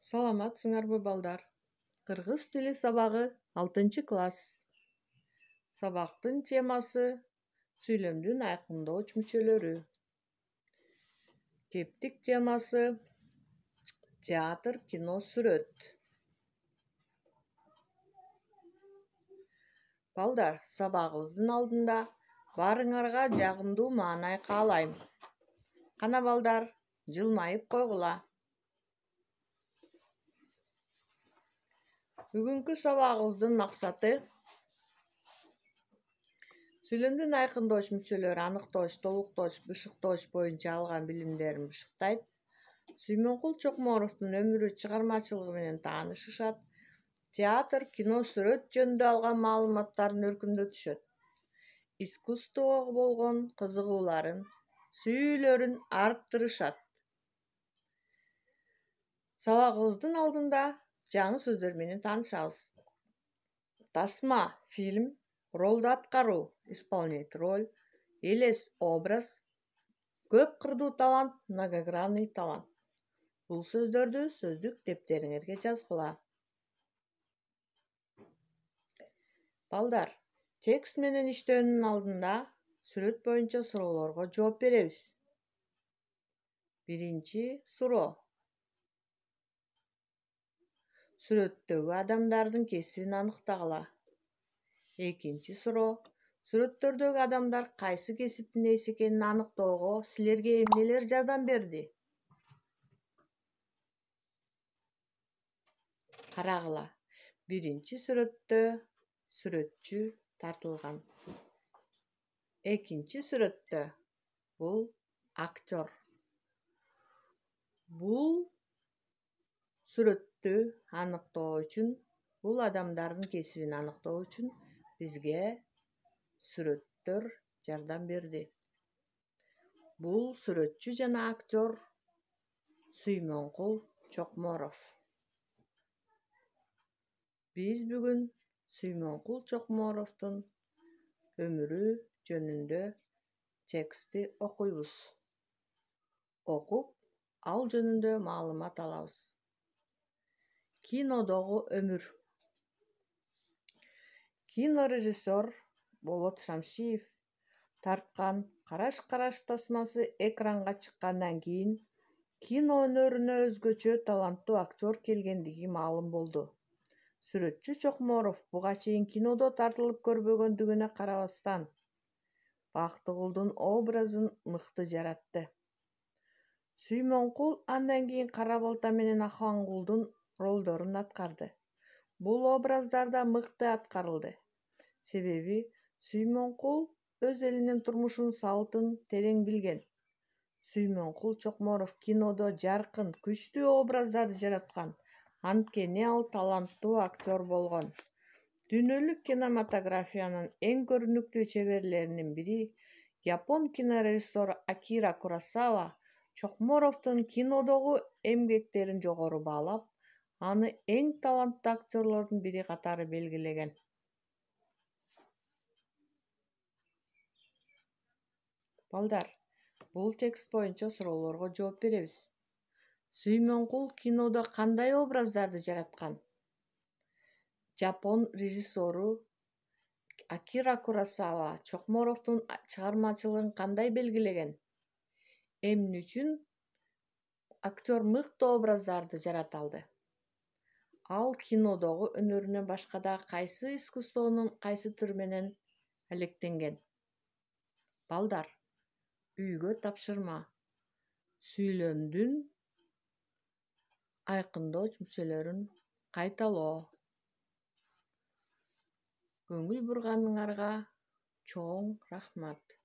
Саламатсыңарбы балдар? Кыргыз тили сабагы 6 класс. Сабактын темасы сүйлөмдүн айкындооч мүчөлөрү. Кептик темасы театр, кино, сүрөт. Балдар, сабагыбыздын алдында барыңарга жагымдуу маанай каалайм. Кана балдар, жылмайып койгула. Бүгүнкү сабагыбыздын максаты сүйлөмдүн айкындооч мүчөлөрү аныктооч, толуктооч, бышыктооч боюнча алган билимдерин бышыктайт. Сүймөнкул Чокморовдун өмүрү, чыгармачылыгы менен таанышышат. Театр, кино, сүрөт жөнүндө алган маалыматтарын өркүндөтүшөт. Искусствого болгон кызыгууларын, сүйүүлөрүн арттырышат. Сабагыбыздын алдында жаңы сөздөр менен таанышабыз. Тасма фильм, ролду аткаруу, исполнить роль, элес образ, көп кырдуу талант, многогранный талант. Бул сөздөрдү сөздүк дептериңерге жазгыла. Балдар, текст менен иштөөнүн алдында сүрөт боюнча суроолорго жооп беребиз. Биринчи суроо. Сүрөттөгү адамдардын кесибин аныктагыла. Экинчи суроо. Сүрөттөрдөгү адамдар кайсы кесиптин ээси экенин аныктоого силерге эмнелер жардам берди? Карагыла. Биринчи сүрөттө сүрөтчү тартылган. Экинчи сүрөттө бул актер. Бул сүрөттү аныктоо үчүн, бул адамдардын кесибин аныктоо үчүн бизге сүрөттөр жардам берди. Бул сүрөтчү жана актер Сүймөнкул Чокморов. Биз бүгүн Сүймөнкул Чокморовдун өмүрү жөнүндө текстти окуйбуз. Окуп, ал жөнүндө маалымат алабыз. Кинодогу өмүр. Кинорежиссер Болот Шамшиев тарткан Караш тасмасы экранга чыккандан кийин кино өнөрүнө өзгөчө таланттуу актер келгендиги маалым болду. Сүрөтчү Чокморов буга чейин кинодо тартылып көрбөгөндүгүнө карабастан, Бактыгулдун образын мыкты жаратты. Сүймөнкул андан кийин Кара балта менен Ахангулдун ролдорун аткарды. Бул образдарда мыкты аткарылды. Себеби Сүймөнкул өз элинин турмушун, салтын терең билген. Сүймөнкул Чокморов кинодо жаркын, күчтүү образдарды жараткан. Анткени ал таланттуу актер болгон. Дүйнөлүк кинематографиянын эң көрүнүктүү чеберлеринин бири, япон кинорежиссеру Акира Куросава Чокморовдун кинодогу эмгектерин жогору баалап, аны эң таланттуу актерлордун бири катары белгилеген. Балдар, бул текст боюнча суроолорго жооп беребиз. Сүймөнкул кинодо кандай образдарды жараткан? Жапон режиссеру Акира Куросава Чокморовдун чыгармачылыгын кандай белгилеген? Эмне үчүн актер мыкты образдарды жарата алды? Ал кинодогу өнөрүнөн башка да кайсы искусствонун кайсы түрү менен алектенген? Балдар, үйгө тапшырма. Сүйлөмдүн айкындооч мүчөлөрүн кайталоо. Көңүл бурганыңарга чоң рахмат.